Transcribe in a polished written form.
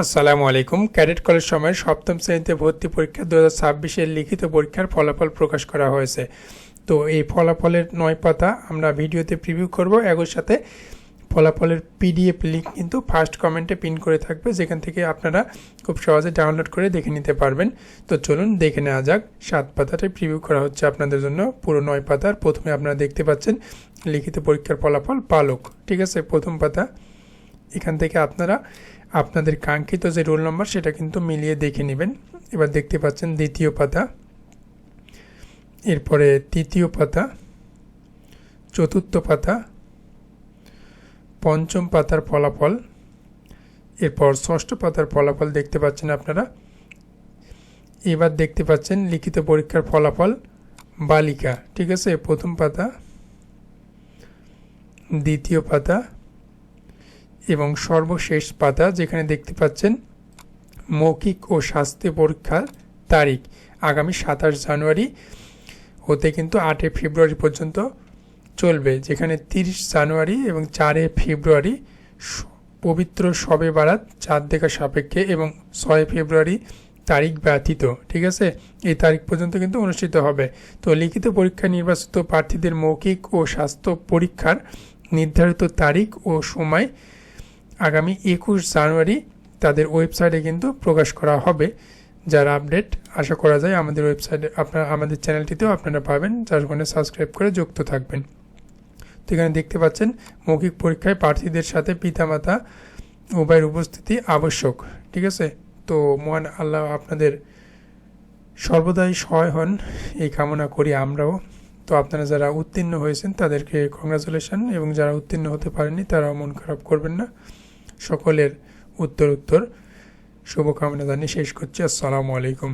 আসসালামু আলাইকুম। Cadet college সময়ের সপ্তম শ্রেণীতে ভর্তি পরীক্ষা 2026-এর লিখিত পরীক্ষার ফলাফল প্রকাশ করা হয়েছে। তো এই ফলাফলের 9 পাতা আমরা ভিডিওতে প্রিভিউ করব। একই সাথে ফলাফলের পিডিএফ লিঙ্ক কিন্তু ফার্স্ট কমেন্টে পিন করে থাকবে, যেখান থেকে আপনারা খুব সহজে ডাউনলোড করে দেখে নিতে পারবেন। তো চলুন দেখে নেওয়া যাক। 7 পাতাটাই প্রিভিউ করা হচ্ছে আপনাদের জন্য, পুরো 9 পাতার। প্রথমে আপনারা দেখতে পাচ্ছেন লিখিত পরীক্ষার ফলাফল পালক, ঠিক আছে, প্রথম পাতা। এখান থেকে আপনারা আপনাদের কাঙ্ক্ষিত যে রোল নম্বর সেটা কিন্তু মিলিয়ে দেখে নেবেন। এবার দেখতে পাচ্ছেন দ্বিতীয় পাতা, এরপরে তৃতীয় পাতা, চতুর্থ পাতা, পঞ্চম পাতার ফলাফল, এরপর ষষ্ঠ পাতার ফলাফল দেখতে পাচ্ছেন আপনারা। এবার দেখতে পাচ্ছেন লিখিত পরীক্ষার ফলাফল বালিকা, ঠিক আছে, প্রথম পাতা, দ্বিতীয় পাতা এবং সর্বশেষ পাতা, যেখানে দেখতে পাচ্ছেন মৌখিক ও স্বাস্থ্য পরীক্ষার তারিখ আগামী 27 জানুয়ারি হতে কিন্তু 8 ফেব্রুয়ারি পর্যন্ত চলবে, যেখানে 30 জানুয়ারি এবং 4 ফেব্রুয়ারি পবিত্র শবে বারাত চাঁদ দেখা সাপেক্ষে এবং 6 ফেব্রুয়ারি তারিখ ব্যতীত, ঠিক আছে, এই তারিখ পর্যন্ত কিন্তু অনুষ্ঠিত হবে। তো লিখিত পরীক্ষায় নির্বাচিত প্রার্থীদের মৌখিক ও স্বাস্থ্য পরীক্ষার নির্ধারিত তারিখ ও সময় আগামী 21 জানুয়ারি তাদের ওয়েবসাইটে কিন্তু প্রকাশ করা হবে। যার আপডেট আশা করা যায় আমাদের ওয়েবসাইটে আমাদের চ্যানেলটিতেও আপনারা পাবেন, যার কারণে সাবস্ক্রাইব করে যুক্ত থাকবেন। তো এখানে দেখতে পাচ্ছেন মৌখিক পরীক্ষায় প্রার্থীদের সাথে পিতামাতা উভয়ের উপস্থিতি আবশ্যক, ঠিক আছে। তো মহান আল্লাহ আপনাদের সর্বদাই সহায় হন, এই কামনা করি আমরাও। তো আপনারা যারা উত্তীর্ণ হয়েছেন তাদেরকে কংগ্রাচুলেশন, এবং যারা উত্তীর্ণ হতে পারেননি তারাও মন খারাপ করবেন না। সকলের উত্তর শুভকামনা জানিয়ে শেষ করছি। আসসালামু আলাইকুম।